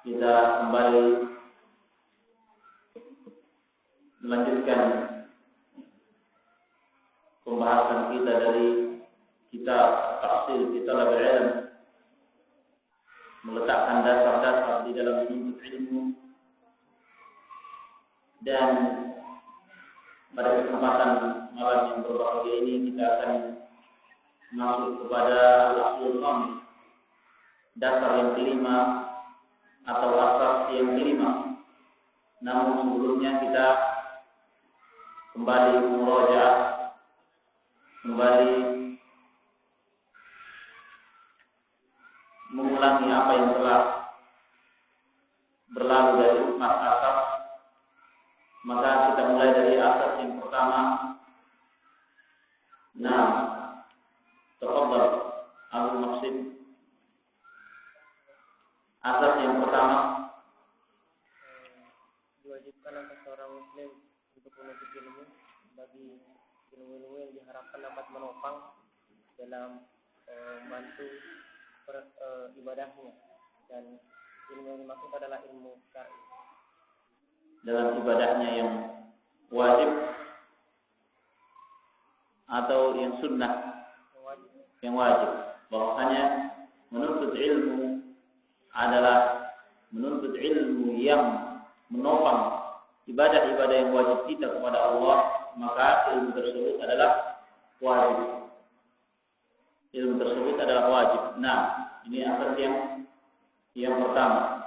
kita kembali melanjutkan pembahasan kita dari kitab Tahsil Kitab Al-Ilm, meletakkan dasar-dasar di dalam menuntut ilmu. Dan pada kesempatan malam yang berbahagia ini kita akan masuk kepada al-aslul khamis, dasar yang kelima atau asas yang kelima. Namun sebelumnya kita kembali murajaah, kembali mengulangi apa yang telah berlalu dari empat asas. Maka kita mulai dari asas yang pertama. Nah, tafadhal Abu Muhsin. Asas yang pertama, diwajibkan atas seorang muslim untuk menuntut ilmu bagi ilmu-ilmu yang diharapkan dapat menopang dalam membantu ibadahnya, dan ilmu yang dimaksud adalah ilmu syar'i. Dalam ibadahnya yang wajib atau yang sunnah? Yang wajib. Bahwasanya menuntut ilmu adalah menuntut ilmu yang menopang ibadah-ibadah yang wajib kita kepada Allah, maka ilmu tersebut adalah wajib. Ilmu tersebut adalah wajib. Nah, ini asas yang pertama.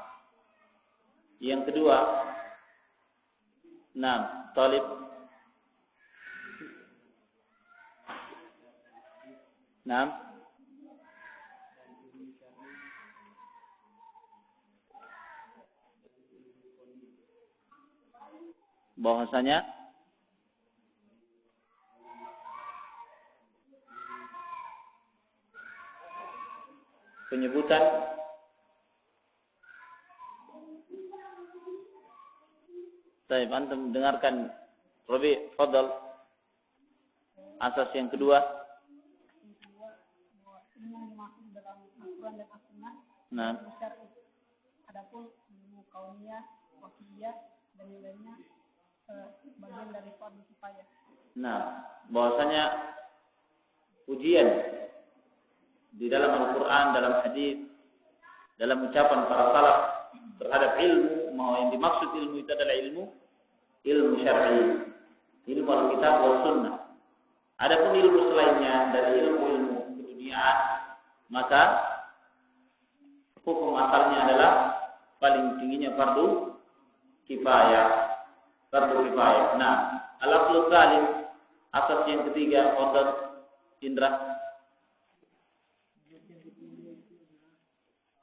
Yang kedua, nah, talib. Nah, bahwasanya penyebutan Baik, antum dengarkan Rabi, fadal. Asas yang kedua. Ilmu yang dimaksud dalam Al-Quran dan As-Sunnah. Nah. Adapun ilmu kauniyah, wahyiyah dan yang lainnya bagian dari fardu kifayah. Nah, bahwasanya ujian di dalam Al-Quran, dalam hadis, dalam ucapan para salaf terhadap ilmu, mau yang dimaksud ilmu itu adalah ilmu syar'i, ilmu Alkitab dan Sunnah. Adapun ilmu selainnya dari ilmu-ilmu keduniaan, maka hukum asalnya adalah paling tingginya fardu kifayah. Nah, al-aslu tsalits, asas yang ketiga, qadar Indra.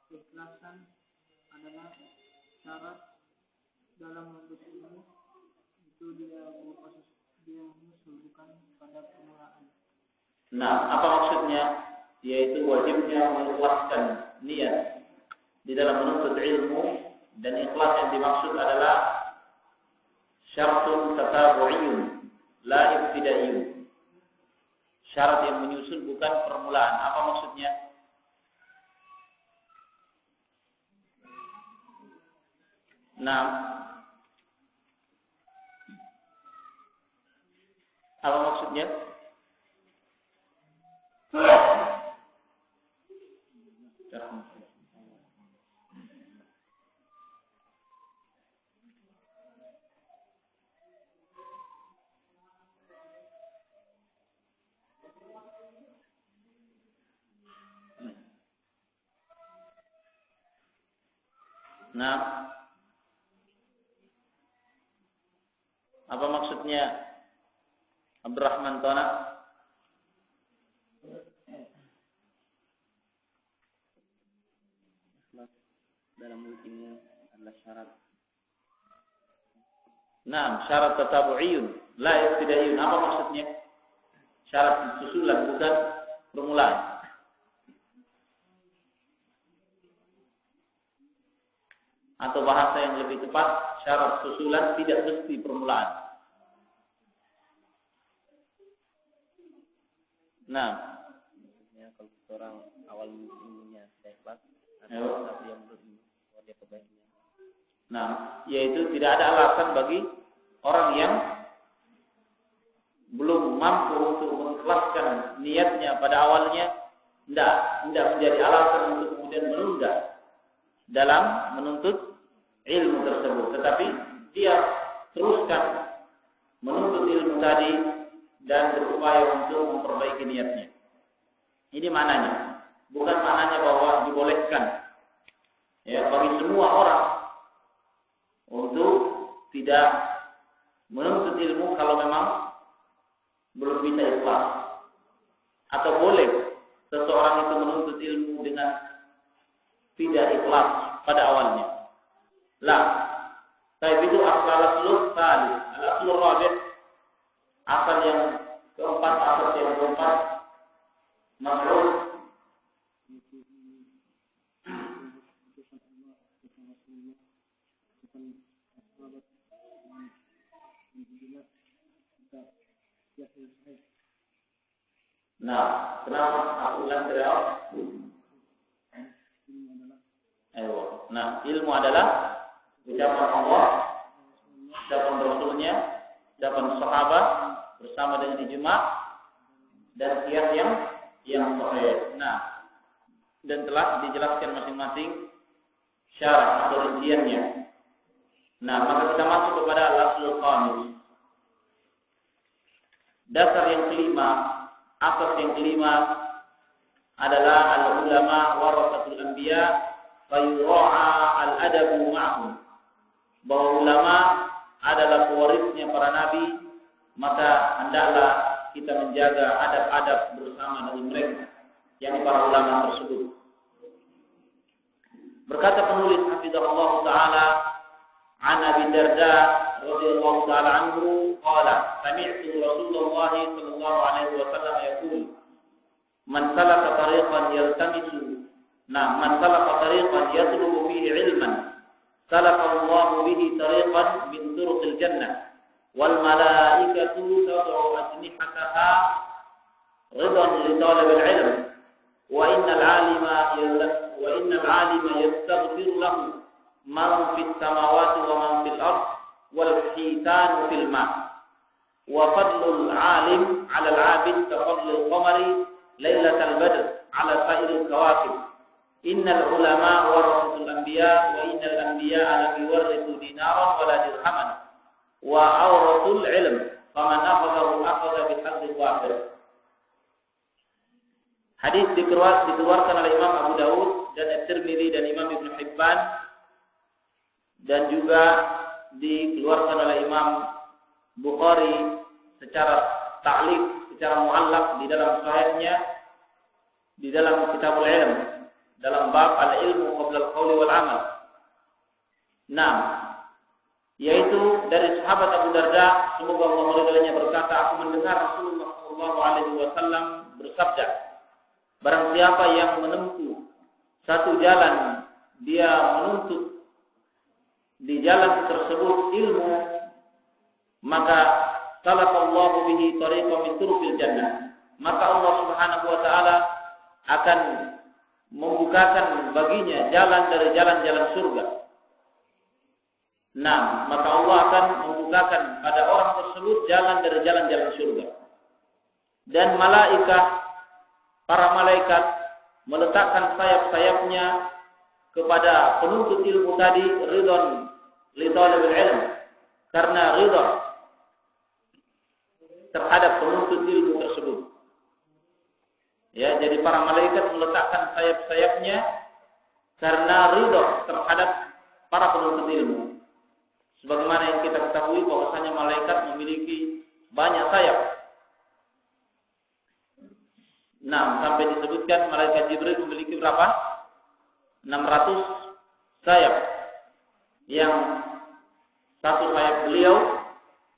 Keikhlasan adalah syarat dalam menuntut ilmu. Itu dia bukan pada permulaan. Nah, apa maksudnya? Yaitu wajibnya mengikhlaskan niat di dalam menuntut ilmu, dan ikhlas yang dimaksud adalah syartun tatabu'iyun la ibtidaiyun. Syarat yang menyusul bukan permulaan. Apa maksudnya? Nah, apa maksudnya? Nah, apa maksudnya? Abdurrahman Tona. Dalam ilmu adalah syarat. Nah, syarat tatabu'iyun la ibtidaiyun. Apa maksudnya? Syarat susulan bukan permulaan. Atau bahasa yang lebih tepat, syarat susulan tidak mesti permulaan. Nah, maksudnya kalau orang awal ilmunya tidak ikhlas, atau yang berilmu saja kebaikannya. Nah, yaitu tidak ada alasan bagi orang yang belum mampu untuk mengikhlaskan niatnya pada awalnya, tidak menjadi alasan untuk kemudian menunda dalam menuntut ilmu tersebut. Tetapi dia teruskan menuntut ilmu tadi dan berupaya untuk memperbaiki niatnya. Ini maknanya. Bukan maknanya bahwa dibolehkan ya bagi semua orang untuk tidak menuntut ilmu kalau memang belum bisa ikhlas. Atau boleh seseorang itu menuntut ilmu dengan tidak ikhlas pada awalnya. Lah, saya itu asal-asul tadi, al-asul rabi', asal yang keempat, Mas'ud Nah, kenapa aku ulang dari awal? Ayo. Nah, ilmu adalah ucapan Allah, ucapan Rasulnya, ucapan sahabat bersama dengan ijma' dan qiyas yang sahih. Nah, dan telah dijelaskan masing-masing syarah atau rinciannya. Nah, maka kita masuk kepada al-aslul khamis. Dasar yang kelima, asas yang kelima adalah al-ulama warasatul anbiya fa yura'a al-adabu ma'hum. Bahwa ulama adalah pewarisnya para nabi, maka hendaklah kita menjaga adab-adab bersama dengan mereka, yakni para ulama tersebut. Berkata penulis hafizahullah taala an Abi Darda radhiyallahu taala anhu qala sami'tu Rasulullah sallallahu alaihi wasallam yaqul man salaka tariqan yaltamisu man salaka tariqan yatlubu fihi ilman salaka Allah bihi tariqan min turuqil jannah wal malaikatu tad'u ajnihataha ridan li talabil ilm wa innal 'alima yastaghfir lahu man fis samawati wa man fil ard wal hitanu fil ma wa fadlul 'alim 'ala al-'abid ka fadlil qamari lailatal badr 'ala sa'iril kawakib innal ulama warasatul anbiya wa innal anbiya lam yuwarrithu dinaran wala dirhaman wa awratul ilm faman akhadhahu akhadha bihadzin wahid. Hadis dikeluarkan oleh Imam Abu Daud dan At-Tirmidzi dan Imam Ibnu Hibban dan juga dikeluarkan oleh Imam Bukhari secara ta'liq, secara mu'allaq di dalam sahihnya di dalam Kitabul Ilm dalam bab al-ilmu qabla al-qauli wal amal. Yaitu dari sahabat Abu Darda, semoga Allah meridainya, berkata, aku mendengar Rasulullah sallallahu alaihi wasallam bersabda, barang siapa yang menempuh satu jalan, dia menuntut di jalan tersebut ilmu, maka sallallahu bihi tariqan min turuqil jannah, maka Allah Subhanahu wa taala akan membukakan baginya jalan dari jalan-jalan surga. Maka Allah akan membukakan pada orang tersebut jalan dari jalan-jalan surga. Dan para malaikat meletakkan sayap-sayapnya kepada penuntut ilmu tadi, ridwan li talibil ilm, karena ridha terhadap penuntut ilmu tersebut. Ya, jadi para malaikat meletakkan sayap-sayapnya karena ridha terhadap para penuntut ilmu. Sebagaimana yang kita ketahui bahwasanya malaikat memiliki banyak sayap. Sampai disebutkan malaikat Jibril memiliki berapa? 600 sayap. Yang satu sayap beliau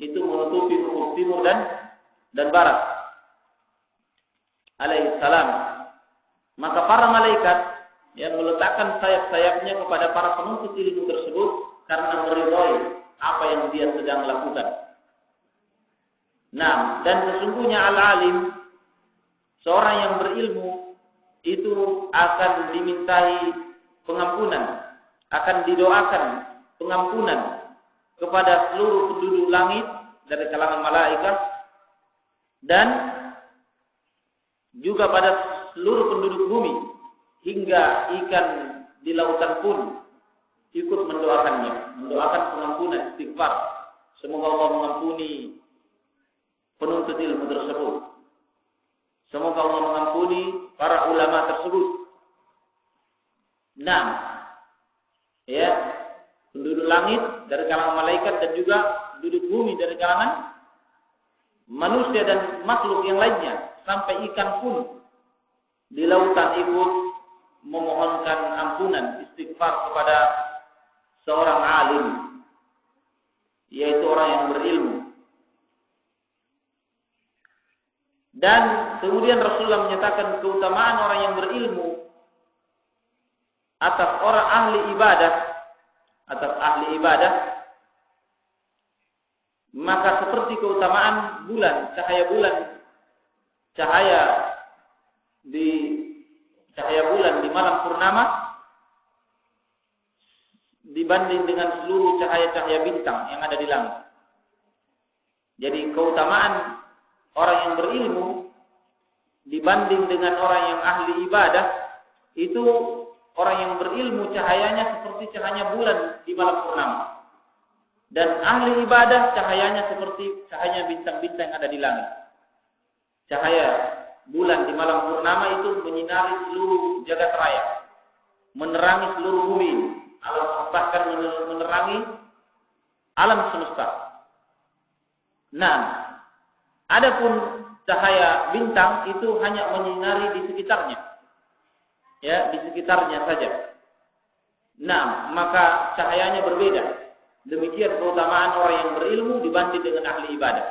itu menutupi ufuk timur dan barat. Alaihi salam. Maka para malaikat yang meletakkan sayap-sayapnya kepada para penuntut ilmu tersebut karena meridhai apa yang dia sedang lakukan. Dan sesungguhnya al-alim, seorang yang berilmu itu akan dimintai pengampunan akan didoakan pengampunan kepada seluruh penduduk langit dari kalangan malaikat dan juga pada seluruh penduduk bumi hingga ikan di lautan pun ikut mendoakannya, mendoakan pengampunan, istighfar. Semoga Allah mengampuni penuntut ilmu tersebut. Semoga Allah mengampuni para ulama tersebut. Nah, ya, penduduk langit dari kalangan malaikat dan juga penduduk bumi dari kalangan manusia dan makhluk yang lainnya, sampai ikan pun di lautan ikut memohonkan ampunan, istighfar kepada seorang alim, yaitu orang yang berilmu. Dan kemudian Rasulullah menyatakan keutamaan orang yang berilmu atas orang ahli ibadah, maka seperti keutamaan bulan, cahaya bulan di malam purnama dibanding dengan seluruh cahaya-cahaya bintang yang ada di langit. Jadi keutamaan orang yang berilmu dibanding dengan orang yang ahli ibadah, itu orang yang berilmu cahayanya seperti cahaya bulan di malam purnama. Dan ahli ibadah cahayanya seperti cahaya bintang-bintang yang ada di langit. Cahaya bulan di malam purnama itu menyinari seluruh jagat raya, menerangi seluruh bumi, bahkan menerangi alam semesta. Nah, adapun cahaya bintang itu hanya menyinari di sekitarnya, ya, di sekitarnya saja. Nah, maka cahayanya berbeda. Demikian keutamaan orang yang berilmu dibanding dengan ahli ibadah.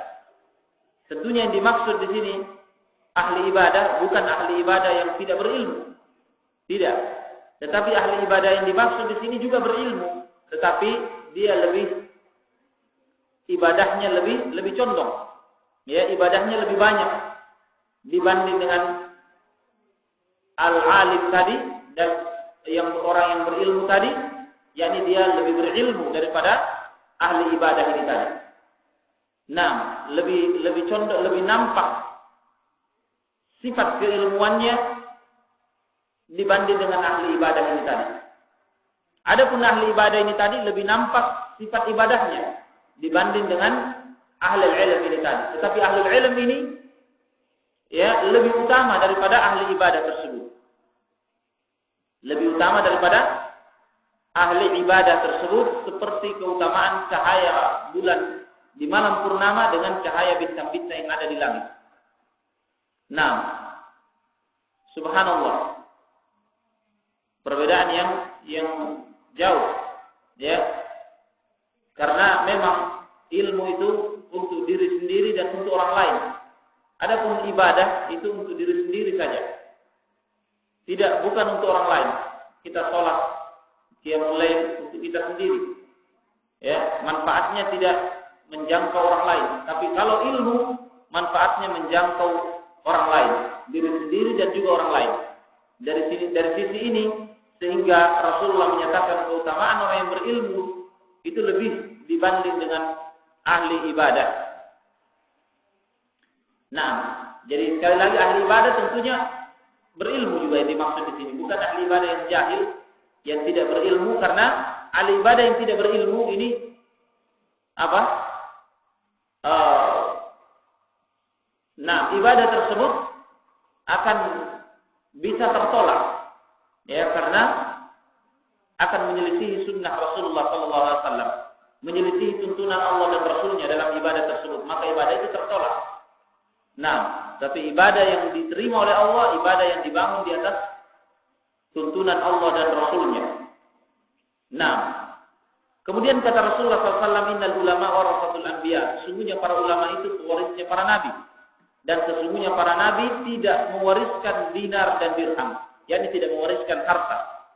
Tentunya yang dimaksud di sini ahli ibadah bukan ahli ibadah yang tidak berilmu, tidak. Tetapi ahli ibadah yang dimaksud di sini juga berilmu, tetapi dia ibadahnya lebih condong, ya, ibadahnya lebih banyak dibanding dengan al-alim tadi dan yang orang yang berilmu tadi, yakni dia lebih berilmu daripada ahli ibadah ini tadi. Nah, lebih condong, lebih nampak sifat keilmuannya dibanding dengan ahli ibadah ini tadi. Adapun ahli ibadah ini tadi lebih nampak sifat ibadahnya dibanding dengan ahli ilm ini tadi. Tetapi ahli ilm ini, ya, lebih utama daripada ahli ibadah tersebut. Lebih utama daripada ahli ibadah tersebut, seperti keutamaan cahaya bulan di malam purnama dengan cahaya bintang-bintang yang ada di langit. Nah, subhanallah, perbedaan yang jauh, ya, karena memang ilmu itu untuk diri sendiri dan untuk orang lain. Adapun ibadah itu untuk diri sendiri saja, bukan untuk orang lain. Kita sholat, qiyamul lail untuk kita sendiri, ya, manfaatnya tidak menjangkau orang lain. Tapi kalau ilmu, manfaatnya menjangkau orang lain, diri sendiri dan juga orang lain. Dari sisi ini, sehingga Rasulullah menyatakan keutamaan orang yang berilmu itu lebih dibanding dengan ahli ibadah. Nah, jadi sekali lagi ahli ibadah tentunya berilmu juga yang dimaksud di sini, bukan ahli ibadah yang jahil, yang tidak berilmu, karena ahli ibadah yang tidak berilmu ini apa? Nah, ibadah tersebut akan bisa tertolak, ya, karena akan menyelisihi sunnah Rasulullah SAW, menyelisihi tuntunan Allah dan Rasulnya dalam ibadah tersebut, maka ibadah itu tertolak. Nah, tapi ibadah yang diterima oleh Allah, ibadah yang dibangun di atas tuntunan Allah dan Rasulnya. Nah, kemudian kata Rasulullah SAW, innal ulama warasatul anbiya, sesungguhnya para ulama itu pewarisnya para nabi. Dan sesungguhnya para nabi tidak mewariskan dinar dan dirham, yakni tidak mewariskan harta.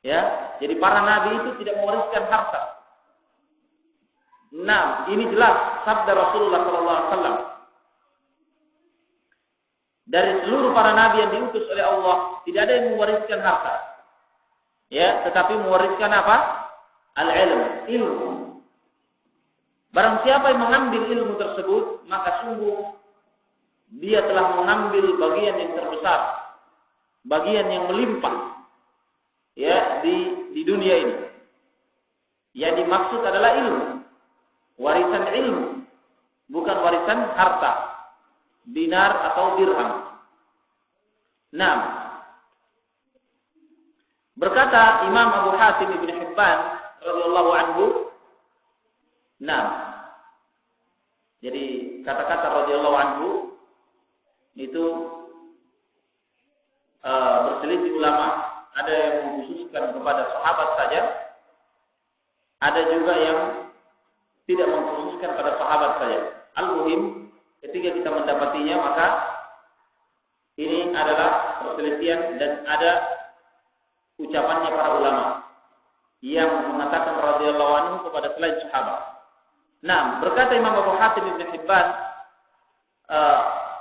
Ya, jadi para nabi itu tidak mewariskan harta. Nah, ini jelas sabda Rasulullah SAW. Dari seluruh para nabi yang diutus oleh Allah, tidak ada yang mewariskan harta. Ya, tetapi mewariskan apa? Al-ilm, ilmu. Barang siapa yang mengambil ilmu tersebut, maka sungguh dia telah mengambil bagian yang terbesar, bagian yang melimpah, ya, di dunia ini. Yang dimaksud adalah ilmu, warisan ilmu, bukan warisan harta, dinar atau dirham. Nah, berkata Imam Abu Hatim Ibn Hibban radhiyallahu anhu, nah, jadi kata-kata radhiyallahu anhu itu berselisih ulama. Ada yang mengkhususkan kepada sahabat saja, ada juga yang tidak mengkhususkan pada sahabat saja. Al-muhim, ketika kita mendapatinya, maka ini adalah perselisihan dan ada ucapannya para ulama yang mengatakan radhiyallahu anhu kepada selain sahabat. Nah, berkata Imam Abu Hatim Ibn Hibban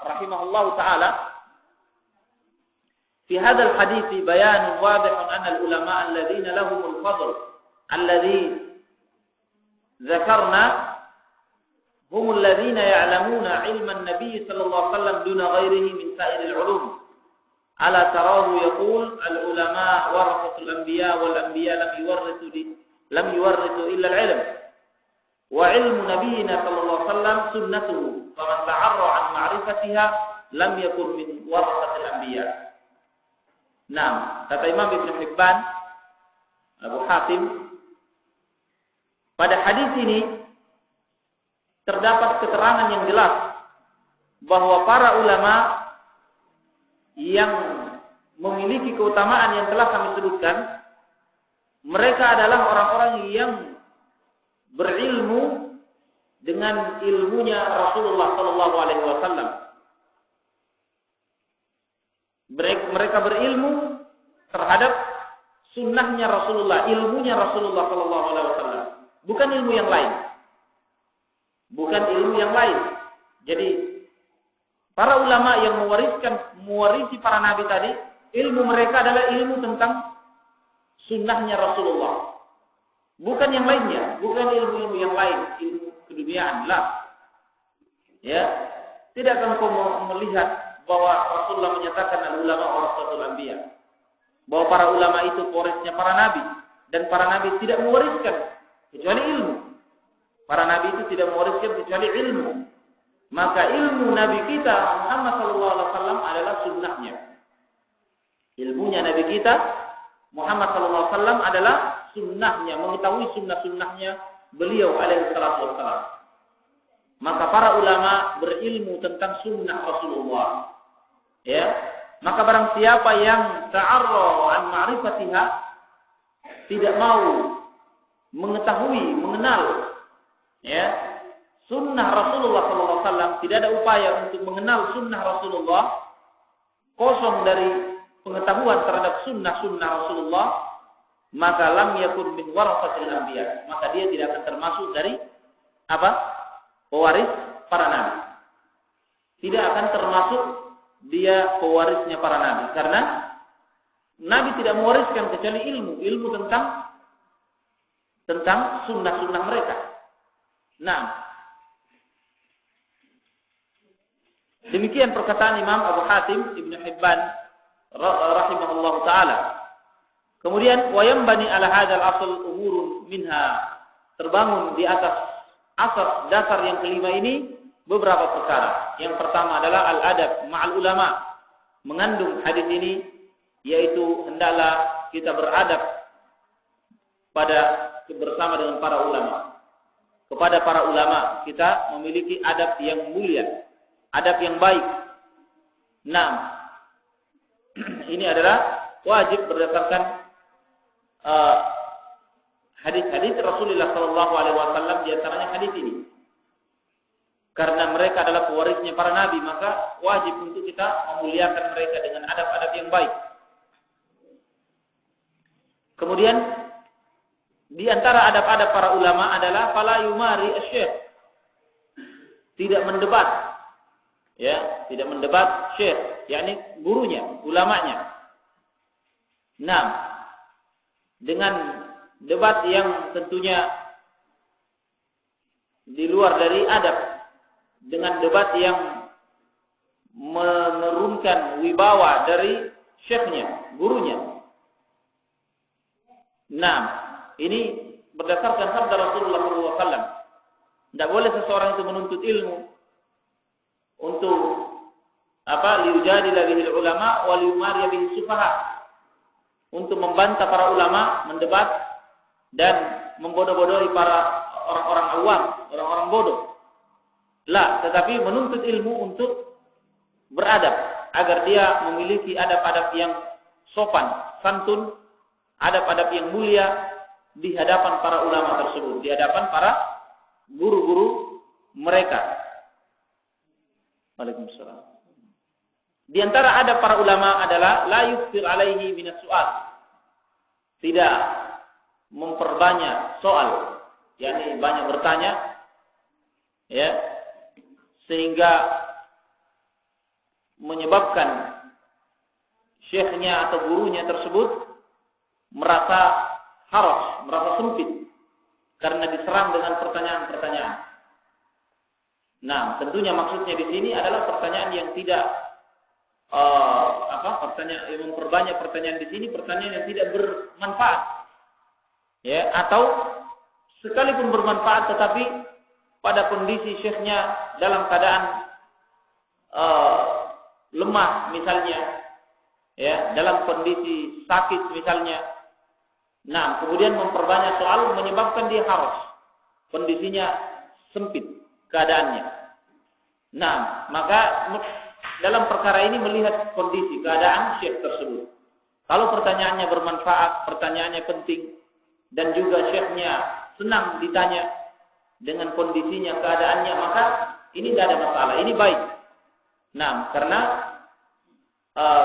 rahimahullahu taala, fi hadzal hadits bayan wadih anna al-ulama alladziina lahumul fadl alladzi dzakarna hum alladziina ya'lamuna 'ilma an-nabiy sallallahu alaihi wasallam duna ghairihi min sa'iril 'ulum. Ala tarahu yaqul al-ulama warathatul anbiya wal anbiya lam yuwarrithu illa al-'ilm. Wa 'ilmu nabiyyina sallallahu alaihi wasallam sunnatuhu. Faman ta'arra 'an ma'rifatiha lam yakun min warathatil anbiya. Nah, kata Imam Ibn Hibban, Abu Hatim, pada hadis ini terdapat keterangan yang jelas bahwa para ulama yang memiliki keutamaan yang telah kami sebutkan, mereka adalah orang-orang yang berilmu dengan ilmunya Rasulullah sallallahu alaihi wasallam. Mereka berilmu terhadap sunnahnya Rasulullah, ilmunya Rasulullah sallallahu alaihi wasallam, bukan ilmu yang lain. Bukan ilmu yang lain. Jadi para ulama yang mewarisi para nabi tadi, ilmu mereka adalah ilmu tentang sunnahnya Rasulullah. Bukan yang lainnya, bukan ilmu-ilmu yang lain, ilmu keduniaan lah. Ya, tidak akan kau melihat bahwa Rasulullah menyatakan al-ulama warasatul anbiya, bahwa para ulama itu pewarisnya para nabi, dan para nabi tidak mewariskan kecuali ilmu. Para nabi itu tidak mewariskan kecuali ilmu. Maka ilmu Nabi kita Muhammad sallallahu alaihi wasallam adalah sunnahnya. Ilmunya Nabi kita Muhammad sallallahu alaihi wasallam adalah sunnahnya, mengetahui sunnah-sunnahnya beliau alaihi salatu wassalam. Maka para ulama berilmu tentang sunnah Rasulullah. Ya, maka barang siapa yang ta'arra an ma'rifatiha, tidak mau mengetahui, mengenal, ya, sunnah Rasulullah sallallahu alaihi wasallam, tidak ada upaya untuk mengenal sunnah Rasulullah, kosong dari pengetahuan terhadap sunnah-sunnah Rasulullah, maka lam yakun min warasatil anbiya, maka dia tidak akan termasuk dari apa? Pewaris para nabi. Tidak akan termasuk dia pewarisnya para nabi, karena nabi tidak mewariskan kecuali ilmu tentang sunnah-sunnah mereka. Nah, demikian perkataan Imam Abu Hatim Ibn Hibban rahimahullah taala. Kemudian wayambani ala hadzal asl umurun minha, terbangun di atas asas dasar yang kelima ini beberapa perkara. Yang pertama adalah al-adab ma'al ulama. Mengandung hadis ini yaitu hendaklah kita beradab bersama dengan para ulama. Kepada para ulama kita memiliki adab yang mulia, adab yang baik. Nah, ini adalah wajib berdasarkan hadis-hadis Rasulullah sallallahu alaihi wasallam, di antaranya hadis ini. Karena mereka adalah pewarisnya para nabi, maka wajib untuk kita memuliakan mereka dengan adab-adab yang baik. Kemudian di antara adab-adab para ulama adalah fala yumari asy-syekh, tidak mendebat. Ya, tidak mendebat syekh, yakni gurunya, ulamanya. Nah, dengan debat yang tentunya di luar dari adab, dengan debat yang menurunkan wibawa dari syekhnya, gurunya. Nah, ini berdasarkan sabda Rasulullah SAW. Tidak boleh seseorang itu menuntut ilmu untuk liyujadila bihil ulama wa liyumariya bihis sufaha, untuk membantah para ulama, mendebat dan membodoh-bodohi para orang-orang awam, orang-orang bodoh. Tetapi menuntut ilmu untuk beradab, agar dia memiliki adab-adab yang sopan, santun, adab-adab yang mulia di hadapan para ulama tersebut, di hadapan para guru-guru mereka. Waalaikumsalam. Di antara adab para ulama adalah la yukthir alaihi minas soal, tidak memperbanyak soal, yakni banyak bertanya, ya, sehingga menyebabkan syekhnya atau gurunya tersebut merasa haraj, merasa sempit karena diserang dengan pertanyaan-pertanyaan. Nah, tentunya maksudnya di sini adalah pertanyaan yang tidak pertanyaan yang memperbanyak pertanyaan di sini, pertanyaan yang tidak bermanfaat. Ya, atau sekalipun bermanfaat tetapi pada kondisi syekhnya dalam keadaan lemah misalnya, ya, dalam kondisi sakit misalnya. Nah, kemudian memperbanyak soal menyebabkan dia haraj, kondisinya sempit keadaannya. Nah, maka dalam perkara ini melihat kondisi keadaan syekh tersebut. Kalau pertanyaannya bermanfaat, pertanyaannya penting, dan juga syekhnya senang ditanya dengan kondisinya, keadaannya, maka ini tidak ada masalah, ini baik. Nah, karena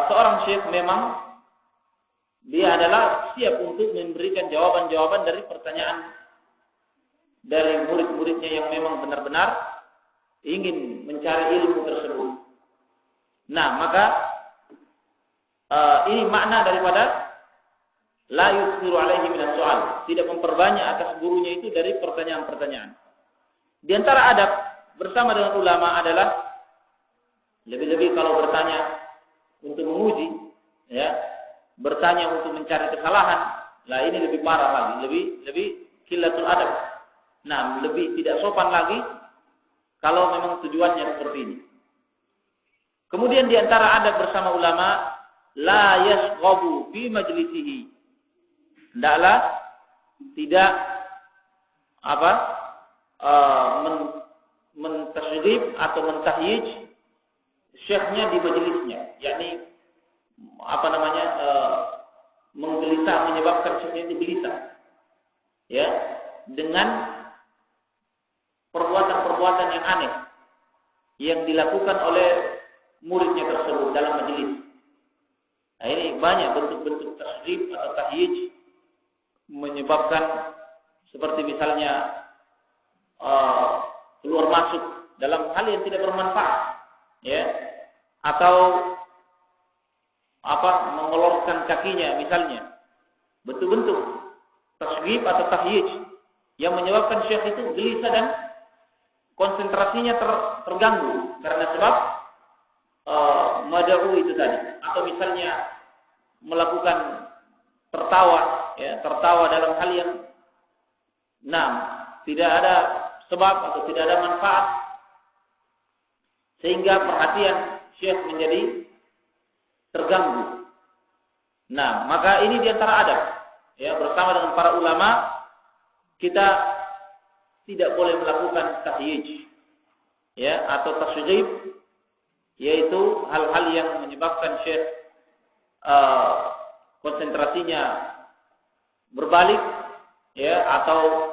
seorang syekh memang dia adalah siap untuk memberikan jawaban-jawaban dari pertanyaan dari murid-muridnya yang memang benar-benar ingin mencari ilmu tersebut. Nah, maka ini makna daripada la yusiru alaihi minas soal, tidak memperbanyak atas gurunya itu dari pertanyaan-pertanyaan. Di antara adab bersama dengan ulama adalah lebih-lebih kalau bertanya untuk menguji, ya, bertanya untuk mencari kesalahan, ini lebih parah lagi, lebih qillatul adab. Nah, lebih tidak sopan lagi kalau memang tujuannya seperti ini. Kemudian di antara adab bersama ulama, la yasghabu fi majlisihi. Hendaklah tidak mentasydib atau mentahyij syekhnya di majelisnya, yakni menggelisah, menyebabkan syekhnya itu gelisah, ya, dengan perbuatan-perbuatan yang aneh yang dilakukan oleh muridnya tersebut dalam majelis. Nah, ini banyak bentuk-bentuk tasydib atau tahyij, menyebabkan seperti misalnya keluar masuk dalam hal yang tidak bermanfaat, ya, atau mengolorkan kakinya misalnya. Bentuk-bentuk tasydib atau tahyij yang menyebabkan syekh itu gelisah dan konsentrasinya terganggu karena sebab mad'u itu tadi, atau misalnya melakukan tertawa dalam hal yang tidak ada sebab atau tidak ada manfaat, sehingga perhatian syekh menjadi terganggu. Nah, maka ini diantara adab, ya, bersama dengan para ulama kita tidak boleh melakukan tahyij, ya, atau tasydib, yaitu hal-hal yang menyebabkan syekh konsentrasinya berbalik, ya, atau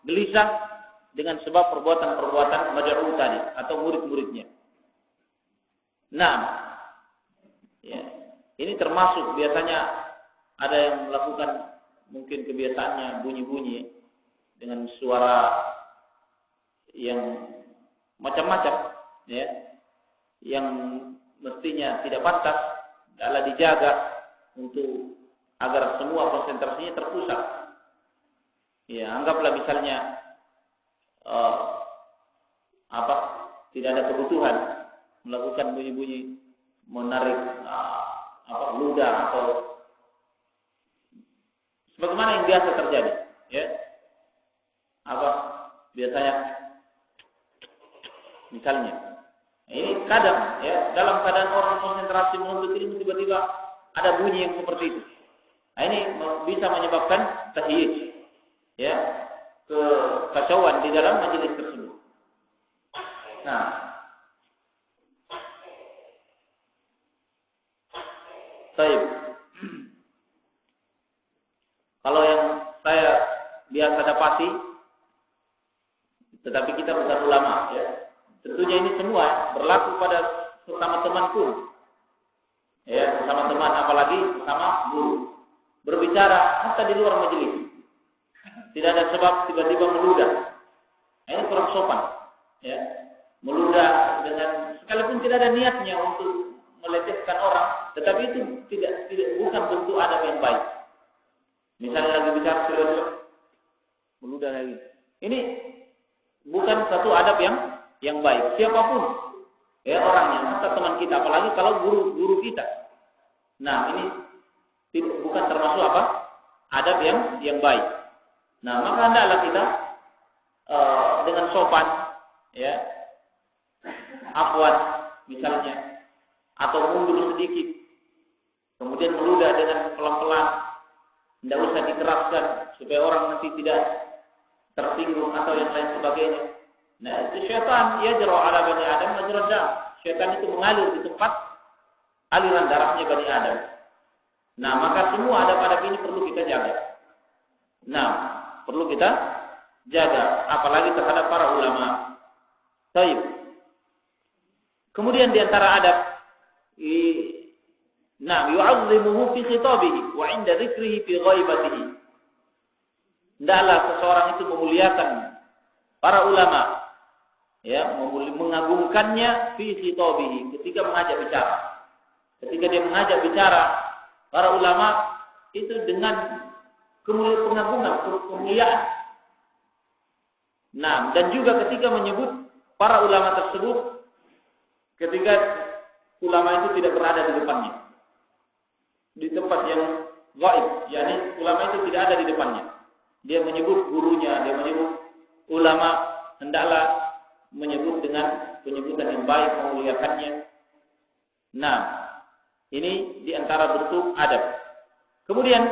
gelisah dengan sebab perbuatan-perbuatan mad'u tadi atau murid-muridnya. Nah, ya, ini termasuk biasanya ada yang melakukan mungkin kebiasaannya bunyi-bunyi dengan suara yang macam-macam, ya, yang mestinya tidak pantas, adalah dijaga untuk agar semua konsentrasinya terpusat. Ya, anggaplah misalnya tidak ada kebutuhan melakukan bunyi-bunyi menarik ludah atau sebagaimana yang biasa terjadi, ya. Biasanya misalnya ini kadang ya dalam keadaan orang konsentrasi menuntut ilmu tiba-tiba ada bunyi yang seperti itu. Nah, ini bisa menyebabkan tahyij, ya, kekacauan di dalam majelis tersebut. Nah, baik. Kalau yang saya biasa dapati, tetapi kita bukan ulama, ya. Tentunya ini semua berlaku pada sesama temanku, ya, sesama teman, apalagi sesama guru. Berbicara hatta di luar majelis, tidak ada sebab tiba-tiba meludah. Ini kurang sopan, ya. Meludah dengan sekalipun tidak ada niatnya untuk melecehkan orang, tetapi itu tidak bukan bentuk adab yang baik. Misalnya lagi bicara meludah lagi. Ini bukan satu adab yang baik. Siapapun ya orangnya, masa teman kita, apalagi kalau guru kita. Nah, ini bukan termasuk adab yang baik. Nah, maka hendaklah kita dengan sopan, ya, afwan misalnya, atau mundur sedikit, kemudian meludah dengan pelan-pelan, tidak usah dikeraskan supaya orang nanti tidak tersinggung atau yang lain sebagainya. Nah, itu syaitan yajra ala bani Adam majra dam. Syaitan itu mengalir di tempat aliran darahnya bani Adam. Nah, maka semua adab-adab ini perlu kita jaga. Nah, perlu kita jaga, apalagi terhadap para ulama. Baik. Kemudian di antara adab, yu'azzimuhu fi khitabihi wa 'inda dzikrihi fi ghaibatihi. Hendaklah seseorang itu memuliakan para ulama, ya, mengagungkannya fi khitabihi ketika mengajak bicara. Ketika dia mengajak bicara, para ulama itu dengan kemuliaan. Nah, dan juga ketika menyebut para ulama tersebut ketika ulama itu tidak berada di depannya, di tempat yang gaib, yakni ulama itu tidak ada di depannya. Dia menyebut gurunya, dia menyebut ulama, hendaklah menyebut dengan penyebutan yang baik, memuliakannya. Nah, ini di antara bentuk adab. Kemudian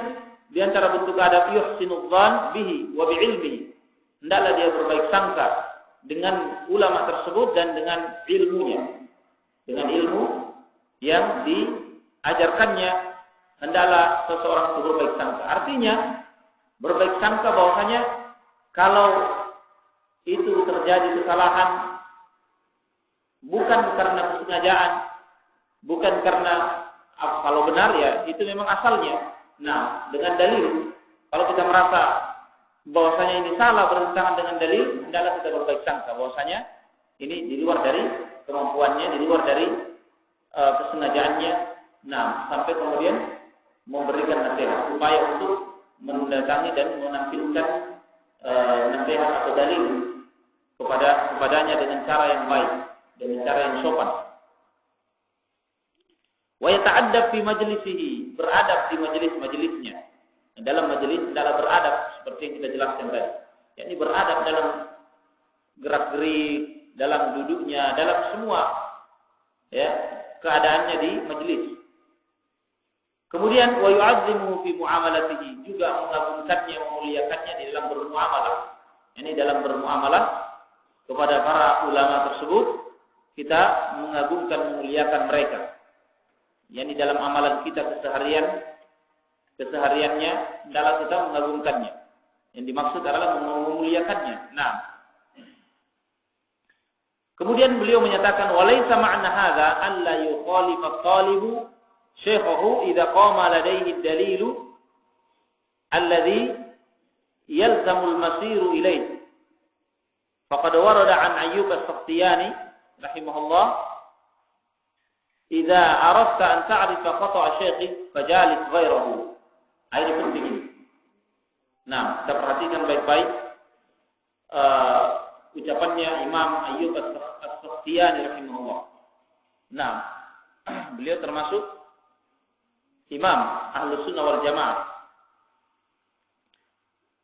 di antara bentuk adab yuhsinu dzan bihi wa bi'ilmihi. Hendaklah dia berbaik sangka dengan ulama tersebut dan dengan ilmunya. Dengan ilmu yang diajarkannya, hendaklah seseorang itu berbaik sangka. Artinya berbaik sangka bahwasanya kalau itu terjadi kesalahan bukan karena kesengajaan, bukan karena kalau benar ya itu memang asalnya. Nah, dengan dalil, kalau kita merasa bahwasanya ini salah bertentangan dengan dalil, hendaklah kita berbaik sangka bahwasanya ini di luar dari kemampuannya, di luar dari kesengajaannya. Nah, sampai kemudian memberikan nasihat, upaya untuk mendatangi dan menampilkan nasihat atau dalil kepadanya dengan cara yang baik, dengan cara yang sopan. Wa yata'addab fi majlisihi, beradab di majelis-majelisnya. Dalam majelis adalah beradab seperti yang kita jelaskan tadi. Yakni beradab dalam gerak-gerik, dalam duduknya, dalam semua ya keadaannya di majelis. Kemudian wa yu'azzimuhu fi muamalatihi, juga mengagungkannya, memuliakannya di dalam bermuamalah. Ini dalam bermuamalah kepada para ulama tersebut, kita mengagungkan, memuliakan mereka. Yani dalam amalan kita kesehariannya adalah kita mengagungkannya. Yang dimaksud adalah memuliakannya. Nah, kemudian beliau menyatakan walaysa ma'na hadza alla yukhalifa at-talibu shaykhahu idza qama ladayhi ad-dalil alladhi yalzamu al-masir ilayhi. Faqad warada an Ayyub as-Sakhtiyani rahimahullah, idza aradta an ta'rifa khata' shaykhi fajalis ghayrahu Ini penting ini. Nah, kita perhatikan baik-baik ucapannya Imam Ayyub As-Sakhtiyani rahimahullah. Nah, beliau termasuk Imam Ahlus Sunnah wal Jamaah.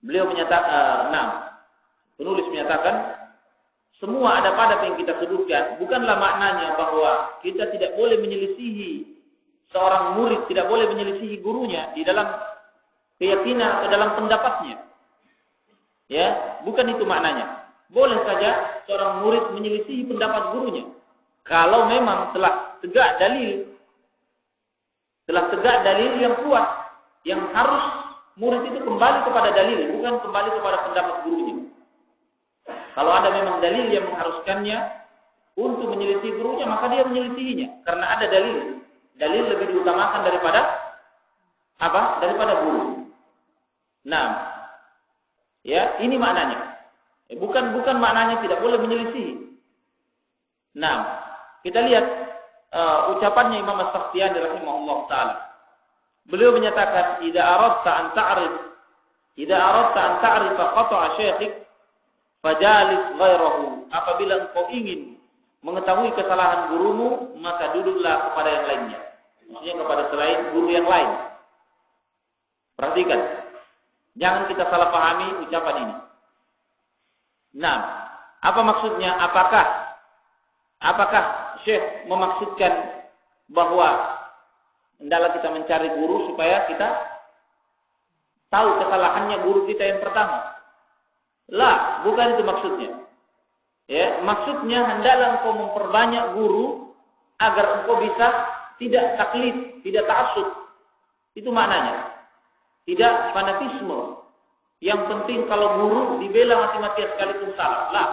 Beliau menyatakan, penulis menyatakan, semua adab-adab yang kita sebutkan bukanlah maknanya bahwa kita tidak boleh menyelisihi seorang murid, tidak boleh menyelisihi gurunya di dalam keyakinan atau dalam pendapatnya. Ya, bukan itu maknanya. Boleh saja seorang murid menyelisihi pendapat gurunya kalau memang telah tegak dalil yang kuat, yang harus murid itu kembali kepada dalil, bukan kembali kepada pendapat gurunya. Kalau ada memang dalil yang mengharuskannya untuk menyelisihi gurunya, maka dia menyelisihinya. Karena ada dalil. Dalil lebih diutamakan daripada apa? Daripada guru. Nah, ya ini maknanya. Bukan maknanya tidak boleh menyelisihi. Nah, kita lihat ucapannya Imam As-Sakhtiyani rahimahullah taala. Beliau menyatakan, "Idza aradta an ta'rifa qata'a syaikh fajalis ghairahu." Apabila engkau ingin mengetahui kesalahan gurumu, maka duduklah kepada yang lainnya. Maksudnya kepada selain guru yang lain. Perhatikan. Jangan kita salah pahami ucapan ini. Nah, apa maksudnya? Apakah Syekh memaksudkan bahwa hendaklah kita mencari guru supaya kita tahu kesalahannya guru kita yang pertama? Lah, bukan itu maksudnya. Ya, maksudnya hendaklah engkau memperbanyak guru agar engkau bisa tidak taklid, tidak ta'assub. Itu maknanya. Tidak fanatisme. Yang penting kalau guru dibela mati-matian sekalipun salah. Lah,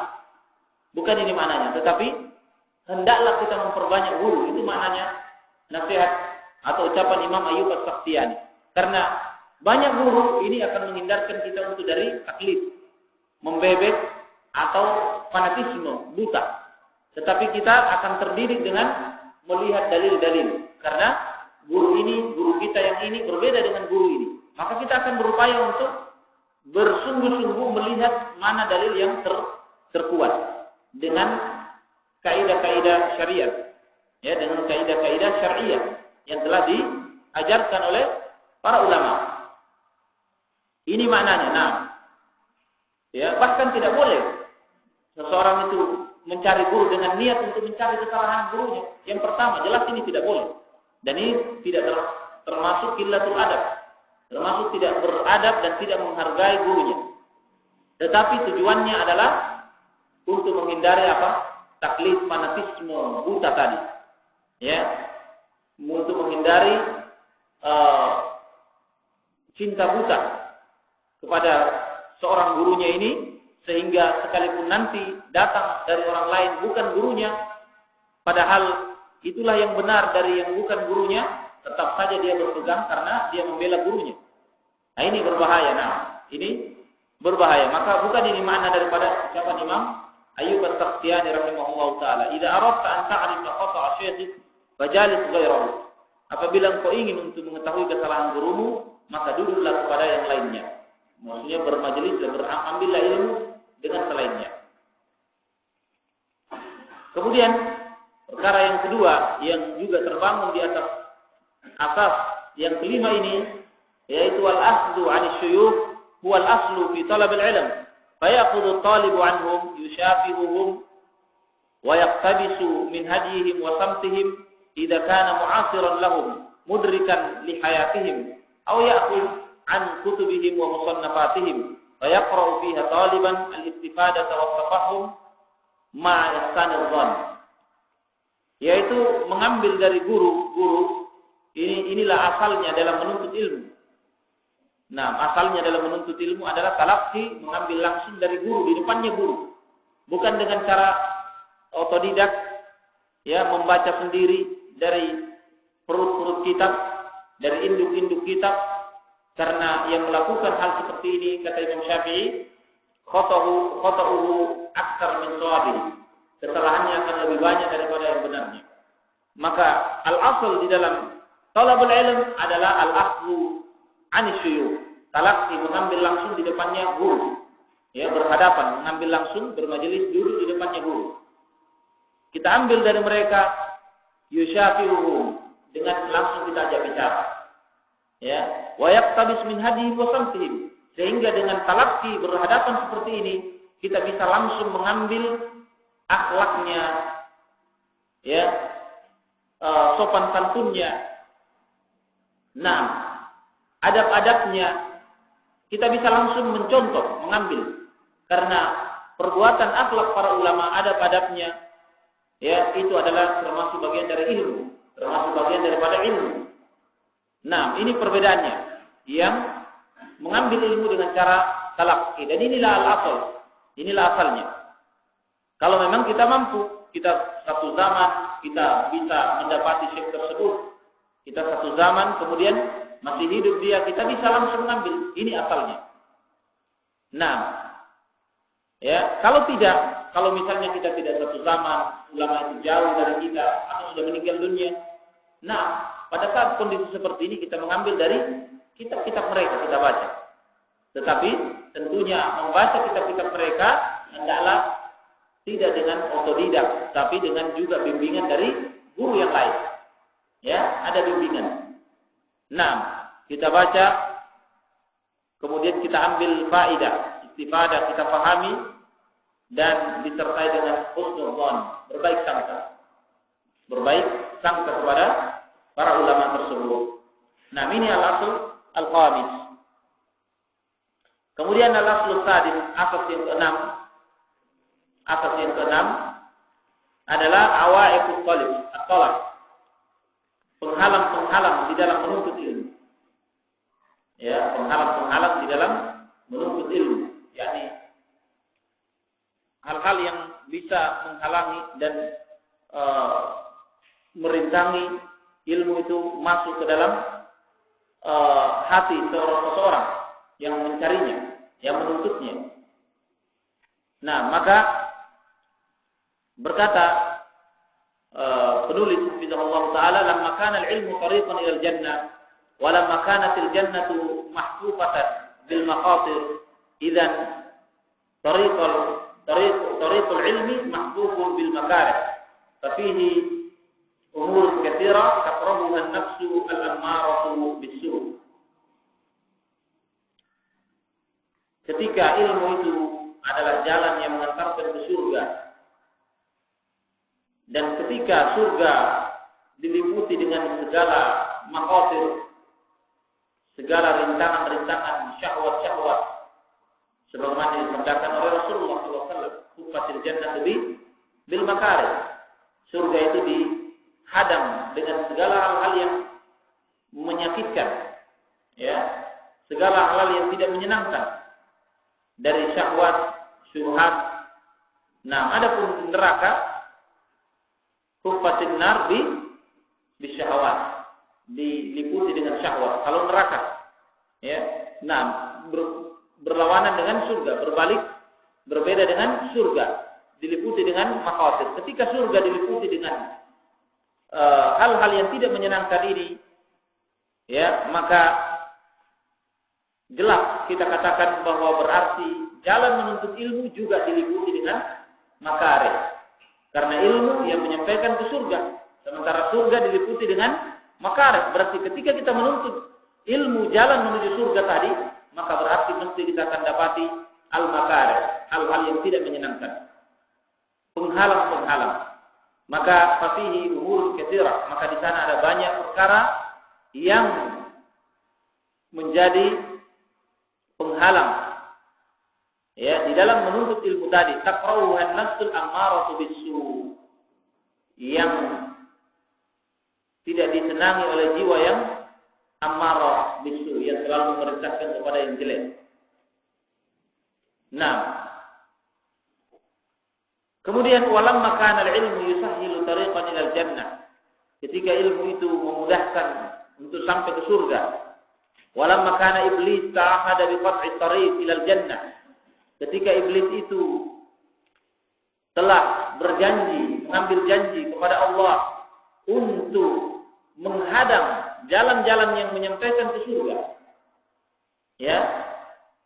bukan ini maknanya. Tetapi hendaklah kita memperbanyak guru. Itu maknanya nasihat atau ucapan Imam Ayyub As-Sakhtiyani. Karena banyak guru ini akan menghindarkan kita untuk dari taklid, membebek atau fanatisme buta. Tetapi kita akan terdidik dengan melihat dalil-dalil. Karena guru kita yang ini berbeda dengan guru ini. Maka kita akan berupaya untuk bersungguh-sungguh melihat mana dalil yang terkuat dengan kaidah-kaidah syariat. Ya, dengan kaidah-kaidah syariah yang telah diajarkan oleh para ulama. Ini maknanya. Nah, ya, bahkan tidak boleh seseorang itu mencari guru dengan niat untuk mencari kesalahan gurunya. Yang pertama, jelas ini tidak boleh. Dan ini tidak termasuk qillatul adab. Termasuk tidak beradab dan tidak menghargai gurunya. Tetapi tujuannya adalah untuk menghindari apa? Taklid, fanatisme buta tadi. Ya. Untuk menghindari cinta buta kepada seorang gurunya ini, sehingga sekalipun nanti datang dari orang lain bukan gurunya, padahal itulah yang benar dari yang bukan gurunya, tetap saja dia berpegang karena dia membela gurunya. Nah, ini berbahaya. Nah, ini berbahaya. Maka bukan ini makna daripada ucapan Imam Ayyub As-Sakhtiyani rahimahullah taala. Idza aradta an ta'rifa khata'a syaikh fajalis ghairahu. Apabila engkau ingin untuk mengetahui kesalahan gurumu, maka duduklah kepada yang lainnya. Maksudnya bermajelis dan berambillah ilmu dengan selainnya. Kemudian perkara yang kedua yang juga terbangun di atas asas yang kelima ini, yaitu al-akhdhu 'ani syuyukh huwa al-aslu fi talab al-'ilm. Fayakhudhu at-talibu 'anhum yushafihuhum wa yaqtabisu min hadyihim wa samtihim idza kana mu'asiran lahum mudrikan li hayatihim aw ya'khudh 'an kutubihim wa musannafatihim fayaqra'u fiha taliban al-istifadata wa at-tafahhum ma'a ihsanil dhann. Yaitu mengambil dari guru-guru. Inilah asalnya dalam menuntut ilmu. Nah, asalnya dalam menuntut ilmu adalah talaqi, mengambil langsung dari guru, di depannya guru. Bukan dengan cara otodidak, ya, membaca sendiri dari perut-perut kitab, dari induk-induk kitab. Karena yang melakukan hal seperti ini, kata Imam Syafi'i, khata'uhu aktsar min shawabihi. Kesalahannya akan lebih banyak daripada yang benarnya. Maka al-asal di dalam talabul ilm adalah al-akhdhu anisyuyukh. Talaqi mengambil langsung di depannya guru. Ya, berhadapan, mengambil langsung, bermajelis duduk di depannya guru. Kita ambil dari mereka yusyafi'uhum, dengan langsung kita ajak bicara. Ya, wa yaqtabis min hadihim wa samtihim, sehingga dengan talaqi berhadapan seperti ini kita bisa langsung mengambil akhlaknya, ya, sopan santunnya, adab-adabnya, kita bisa langsung mencontoh, mengambil, karena perbuatan akhlak para ulama, adab-adabnya, ya, itu adalah termasuk bagian dari ilmu, termasuk bagian daripada ilmu. Nah, ini perbedaannya, yang mengambil ilmu dengan cara talaqi, dan inilah al-asal, inilah asalnya. Kalau memang kita mampu, kita satu zaman kita bisa mendapati syekh tersebut, kita satu zaman kemudian masih hidup dia, kita bisa langsung mengambil, ini asalnya. Nah, ya, kalau tidak, kalau misalnya kita tidak satu zaman, ulama itu jauh dari kita atau sudah meninggal dunia, nah, pada saat kondisi seperti ini kita mengambil dari kitab-kitab mereka, kita baca. Tetapi tentunya membaca kitab-kitab mereka hendaklah tidak dengan otodidak, tapi dengan juga bimbingan dari guru yang lain. Ya, ada bimbingan. Nah, kita baca, kemudian kita ambil faedah, istifadah, kita pahami, dan disertai dengan husnul dzan, berbaik sangka. Berbaik sangka kepada para ulama tersebut. Nah, ini al-asl al-khamis. Kemudian al-asl sadis, asas yang keenam. Asas yang keenam adalah awaiqut talib, at-talab. Penghalang-penghalang di dalam menuntut ilmu. Ya, penghalang-penghalang di dalam menuntut ilmu. yakni hal-hal yang bisa menghalangi dan merintangi ilmu itu masuk ke dalam hati seseorang yang mencarinya, yang menuntutnya. Nah, maka berkata penulis hafizahullah taala, lamma kana al-ilmu tariqan ila al-jannah wa lamma kanat al-jannatu mahfufatan bil maqatir, idzan tariqul ilmi mahfufun bil makarih, fa fihi umur katsira taqrabuha an-nafsu al-ammaratu bis-su'. Ketika ilmu itu adalah jalan yang mengantarkan ke surga, dan ketika surga diliputi dengan segala maqatir, segala rintangan-rintangan, syahwat-syahwat, sebagaimana disabdakan oleh Rasulullah SAW, "Hufatil jannatu bil makarih." Surga itu dihadang dengan segala hal-hal yang menyakitkan, ya, segala hal-hal yang tidak menyenangkan dari syahwat, syubhat. Nah, adapun neraka, hufatil nar bisyahwat, diliputi dengan syahwat. Kalau neraka, ya, nah, berlawanan dengan surga, berbeda dengan surga, diliputi dengan maqasid. Ketika surga diliputi dengan hal-hal yang tidak menyenangkan ini, ya, maka jelas kita katakan bahwa berarti jalan menuntut ilmu juga diliputi dengan makarih. Karena ilmu yang menyampaikan ke surga, sementara surga diliputi dengan makarih. Berarti ketika kita menuntut ilmu jalan menuju surga tadi, maka berarti mesti kita akan dapati al-makarih, hal-hal yang tidak menyenangkan, penghalang-penghalang. Maka fafihi umurun katsira, maka di sana ada banyak perkara yang menjadi penghalang, ya, di dalam menuntut ilmu tadi. Taqra'u an-nafsul ammaratu bis-su', yang tidak disenangi oleh jiwa yang ammarah bis-su', yang selalu memerintahkan kepada yang jelek. Nah, kemudian walamma kana al-ilmu yusahhilu tariqan ila al-jannah, ketika ilmu itu memudahkan untuk sampai ke surga. Walamma kana iblis ta'ahada bi qat'i tariq ila al-jannah, ketika iblis itu telah berjanji, mengambil janji kepada Allah untuk menghadang jalan-jalan yang menyampaikan ke surga. Ya,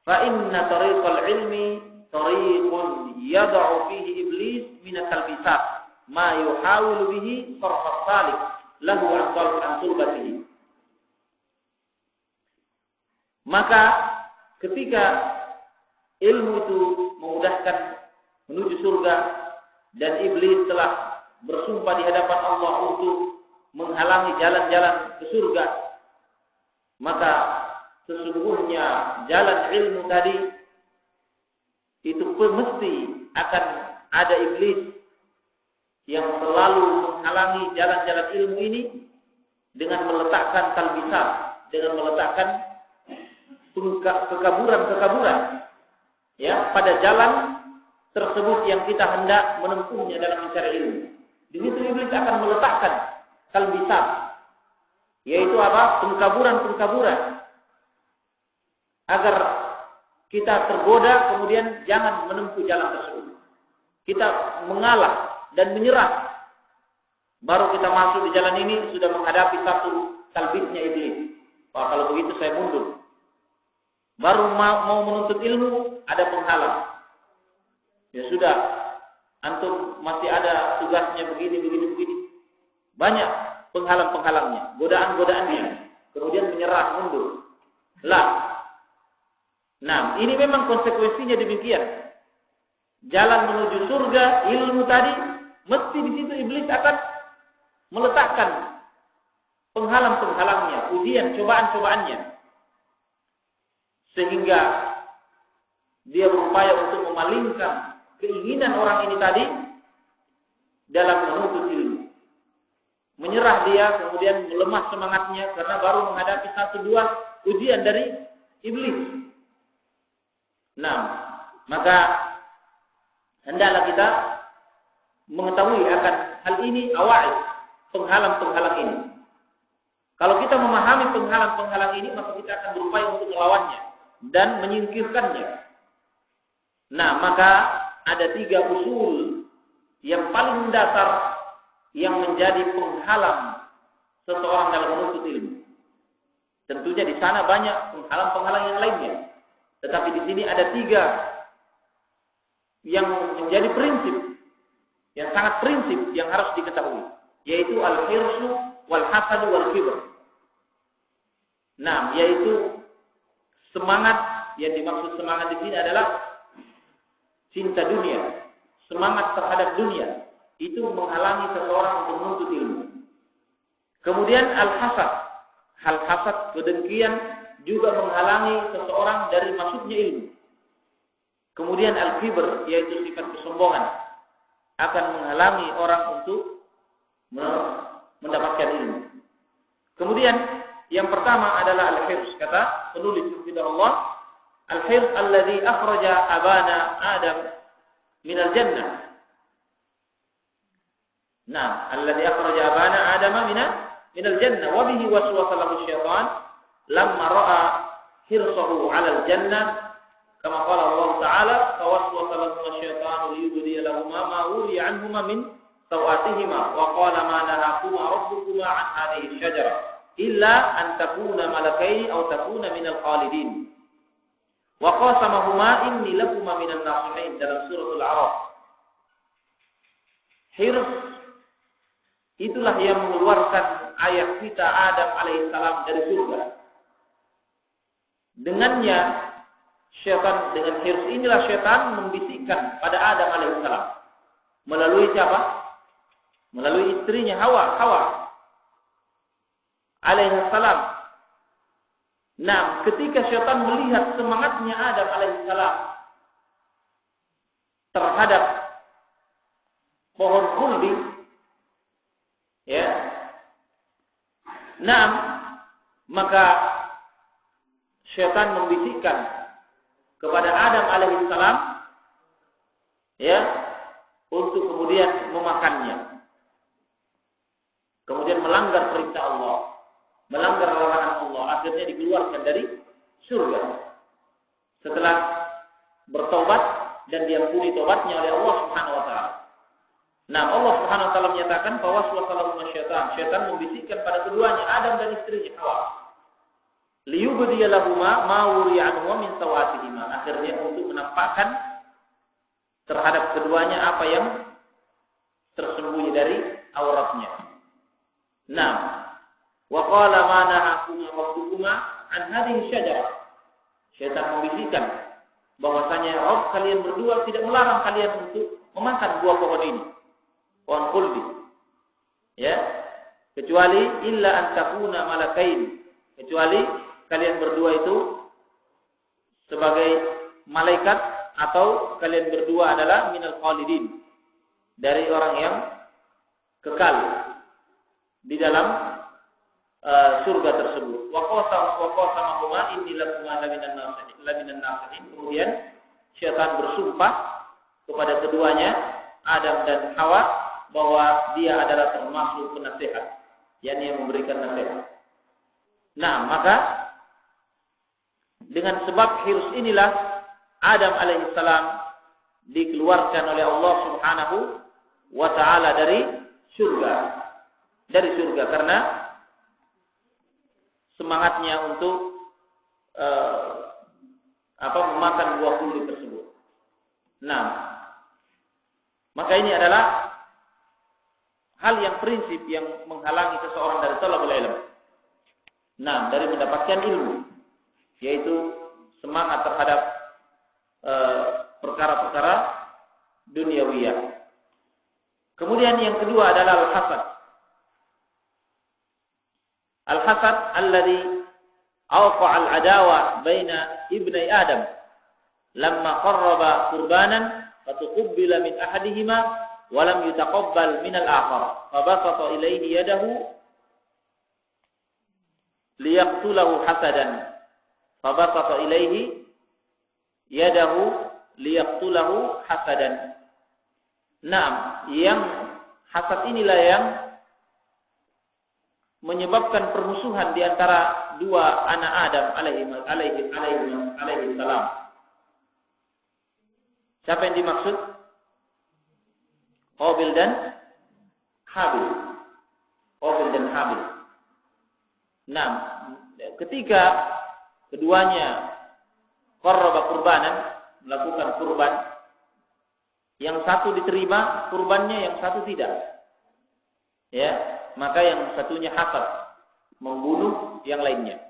fa inna tariqal ilmi tariqun yad'u fihi iblis min al-talbisat ma yuhawilu bihi sarf as-salik lahu an sulbatihi. Maka ketika ilmu itu memudahkan menuju surga dan iblis telah bersumpah di hadapan Allah untuk menghalangi jalan-jalan ke surga, maka sesungguhnya jalan ilmu tadi itu mesti akan ada iblis yang selalu menghalangi jalan-jalan ilmu ini dengan meletakkan talbisat, dengan meletakkan kekaburan ya pada jalan tersebut yang kita hendak menempuhnya dalam mencari ilmu. Di situ iblis akan meletakkan talbisat, yaitu apa? Pengkaburan agar kita tergoda kemudian jangan menempuh jalan tersebut. Kita mengalah dan menyerah. Baru kita masuk di jalan ini sudah menghadapi satu talbisnya iblis. Wah, kalau begitu saya mundur. Baru mau menuntut ilmu ada penghalang. Ya sudah, antum masih ada tugasnya begini. Banyak penghalang-penghalangnya, godaan-godaannya. Kemudian menyerah, mundur. Nah, ini memang konsekuensinya demikian. Jalan menuju surga, ilmu tadi, mesti di situ iblis akan meletakkan penghalang-penghalangnya, ujian, cobaan-cobaannya. Sehingga dia berupaya untuk memalingkan keinginan orang ini tadi dalam menuntut ilmu. Menyerah dia, kemudian melemah semangatnya karena baru menghadapi 1-2 ujian dari iblis. Nah, maka hendaklah kita mengetahui akan hal ini, awa'id, penghalang-penghalang ini. Kalau kita memahami penghalang-penghalang ini, maka kita akan berupaya untuk melawannya dan menyingkirkannya. Nah, maka ada 3 usul yang paling mendasar yang menjadi penghalang seseorang dalam menuntut ilmu. Tentunya di sana banyak penghalang-penghalang yang lainnya. Tetapi di sini ada 3 yang menjadi prinsip, yang sangat prinsip yang harus diketahui, yaitu al-hirsu wal hasad wal kibr. Nah, yaitu semangat, yang dimaksud semangat di sini adalah cinta dunia, semangat terhadap dunia, itu menghalangi seseorang untuk menuntut ilmu. Kemudian al-hasad, hal hasad, kedengkian juga menghalangi seseorang dari masuknya ilmu. Kemudian al-kibr, yaitu sifat kesombongan, akan menghalangi orang untuk mendapatkan ilmu. Kemudian yang pertama adalah al-hirs, kata penulis kitab Allah, al-hirs alladhi akhraja abana Adam min al-jannah. Nah, alladhi akhraja abana Adam min al-jannah wa bihi waswasa lahu syaitan lamma ra'a hirsahu 'ala al-jannah kama qala Allah Ta'ala fawaswasa lahu asy-syaitanu liyubdiya lahumā mā wuriya 'anhumā min sawātihimā wa qala mā nahākumā rabbukumā 'an hādhihi asy-syajarah illa an takuna malakaini aw takuna minal khalidin wa qasamahuma inni lakuma minan nasihin dalam suratul A'raf. Hirs itulah yang mengeluarkan ayah kita Adam alaihissalam dari surga. Dengannya syaitan, dengan hirs inilah syaitan membisikkan pada Adam alaihissalam melalui siapa? Melalui istrinya Hawa alaihissalam. Nah, ketika syaitan melihat semangatnya Adam alaihissalam terhadap pohon khuldi, ya, nah, maka syaitan membisikkan kepada Adam alaihissalam, ya, untuk kemudian memakannya, kemudian melanggar perintah Allah, melanggar larangan Allah, akhirnya dikeluarkan dari surga setelah bertobat dan diampuni tobatnya oleh Allah Subhanahu wa taala. Nah, Allah Subhanahu wa taala menyatakan bahwa suasana syaitan membisikkan pada keduanya Adam dan istrinya Hawa. liyubdiya lahuma ma wuriya anhuma min sawatihima. Akhirnya untuk menampakkan terhadap keduanya apa yang tersembunyi dari auratnya. Nah, wa qala ma nahakuma rabbukuma an hadhihi syajarah. Syaitan membisikkan bahwasanya Rabb kalian berdua tidak melarang kalian untuk memakan buah pohon ini, pohon khuldi. Ya, kecuali illa an takuna malakain, kecuali kalian berdua itu sebagai malaikat atau kalian berdua adalah minal khalidin, dari orang yang kekal di dalam surga tersebut. Wa qasamahuma inni lakuma laminan nasihin. Kemudian syaitan bersumpah kepada keduanya, Adam dan Hawa, bahwa dia adalah termasuk penasihat, yakni yang memberikan nasihat. Nah, maka dengan sebab hirus inilah Adam alaihissalam dikeluarkan oleh Allah Subhanahu wa taala dari surga. Karena semangatnya untuk memakan buah khuldi tersebut. Nah, maka ini adalah hal yang prinsip yang menghalangi seseorang dari talabul ilm. Nah, dari mendapatkan ilmu, yaitu semangat terhadap perkara-perkara duniawiyah. Kemudian yang kedua adalah al-hasad. Al-hasad alladhi awqa'a al-adawa baina ibni Adam lamma qarraba qurbanan fatuqabbala min ahadihima wa lam yutaqabbal min al-akhar fabasata ilayhi yadahu liyaqtulahu hasadan fabasata ilayhi yadahu liyaqtulahu hasadan. Naam, yang hasad inilah yang menyebabkan permusuhan di antara dua anak Adam alaihi salam. Siapa yang dimaksud? Qabil dan Habil. Qabil dan Habil. Nah, ketika keduanya qarraba qurbanan, melakukan kurban, yang satu diterima kurbannya, yang satu tidak. Ya, maka yang satunya hasad, membunuh yang lainnya.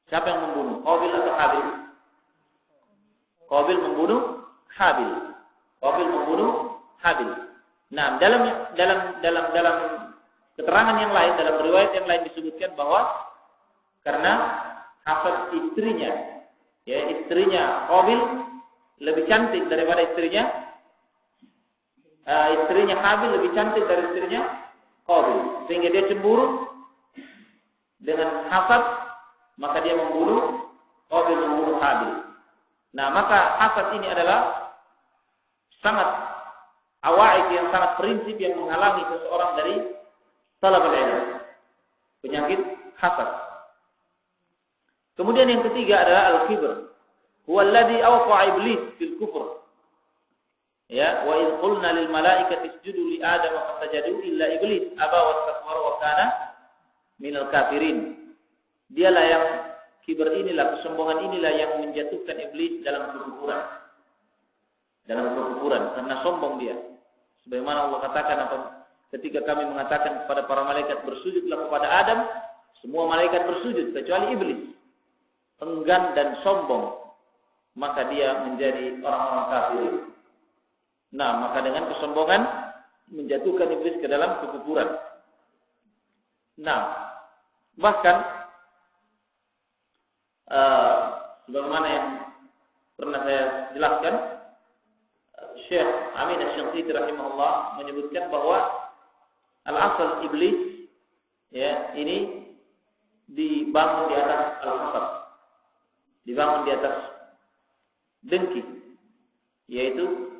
Siapa yang membunuh? Qabil atau Habil? Qabil membunuh Habil. Qabil membunuh Habil. Nah, dalam keterangan yang lain, dalam riwayat yang lain disebutkan bahwa karena hasad istrinya, ya, istrinya Qabil lebih cantik daripada istrinya Habil lebih cantik dari istrinya Qabil, sehingga dia cemburu dengan hasad, maka dia membunuh Qabil, membunuh Habil. Nah, maka hasad ini adalah sangat awaid, yang sangat prinsip yang menghalangi seseorang dari talabul ilm, penyakit hasad. Kemudian yang ketiga adalah al-kibr. Huwa alladhi awqa'a iblis fil kufr. Ya, wa idh qulna lil malaikati isjudu li Adam fasajadu illa iblis aba wastakbara wa kana minal kafirin. Dialah yang kibr inilah, kesombongan inilah yang menjatuhkan iblis dalam kekufuran. Karena sombong dia. Sebagaimana Allah katakan ketika kami mengatakan kepada para malaikat bersujudlah kepada Adam, semua malaikat bersujud kecuali iblis. Enggan dan sombong, maka dia menjadi orang-orang kafir. Nah, maka dengan kesombongan menjatuhkan iblis ke dalam kekufuran. Nah, bahkan sebagaimana yang pernah saya jelaskan, Syekh Amin Asy-Syanqiti rahimahullah menyebutkan bahwa al-asal iblis, ya, ini dibangun di atas al-hasad, dibangun di atas dengki, yaitu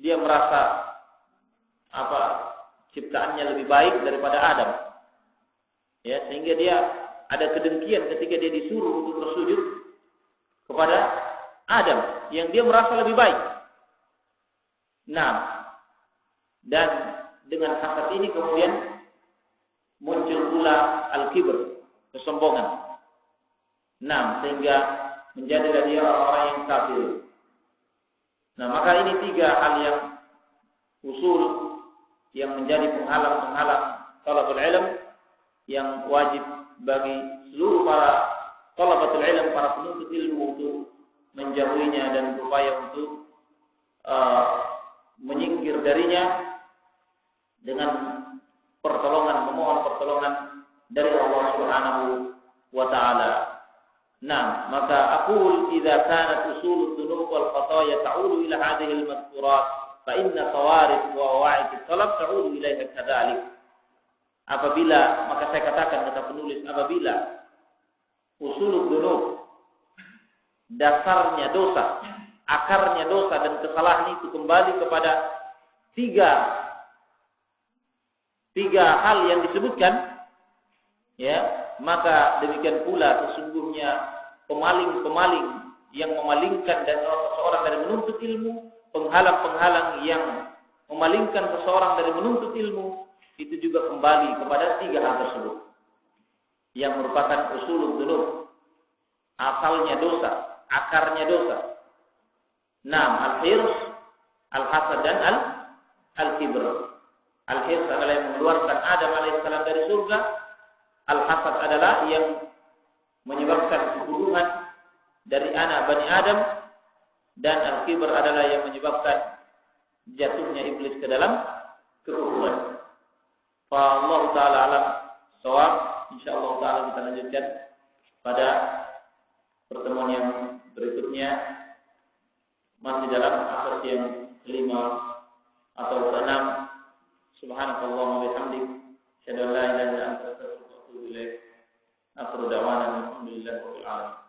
dia merasa ciptaannya lebih baik daripada Adam, ya, sehingga dia ada kedengkian ketika dia disuruh untuk bersujud kepada Adam yang dia merasa lebih baik. Nah, dan dengan hasad ini kemudian muncul pula al-kibr, kesombongan. sehingga menjadilah dia orang-orang yang kafir. Nah, maka ini 3 hal yang usul yang menjadi penghalang-penghalang talabul ilm yang wajib bagi seluruh para talabatul ilm, para penuntut ilmu untuk menjauhinya dan berupaya untuk menyingkir darinya dengan memohon pertolongan dari Allah Subhanahu wa taala. Nah, maka aqul idza kanat usulud dunub wal khataya ta'udu ila hadhihi al-madhkurat fa inna tawarith wa wa'id at-talab ta'udu ilaiha kadzalik. Maka saya katakan, kata penulis, apabila usulud dunub, dasarnya dosa, akarnya dosa dan kesalahan itu kembali kepada tiga hal yang disebutkan, ya, maka demikian pula sesungguhnya pemaling-pemaling yang memalingkan dan seseorang dari menuntut ilmu, penghalang-penghalang yang memalingkan seseorang dari menuntut ilmu, itu juga kembali kepada 3 hal tersebut yang merupakan usulul dzunub, asalnya dosa, akarnya dosa. Al-hirs, al-hasad dan al-kibr. Al-hirs adalah yang mengeluarkan Adam alaihissalam dari surga. Al-hasad adalah yang menyebabkan keburukan dari anak Bani Adam, dan al-kibr adalah yang menyebabkan jatuhnya iblis ke dalam kekufuran. Allah taala alam shawab. Insyaallah taala kita lanjutkan pada pertemuan yang berikutnya, masih dalam asas yang kelima atau keenam. Subhanakallahumma wa bihamdik, asyhadu an la ilaha illa anta, astaghfiruka wa atubu ilaik. Akhiru da'wana alhamdulillahi rabbil alamin.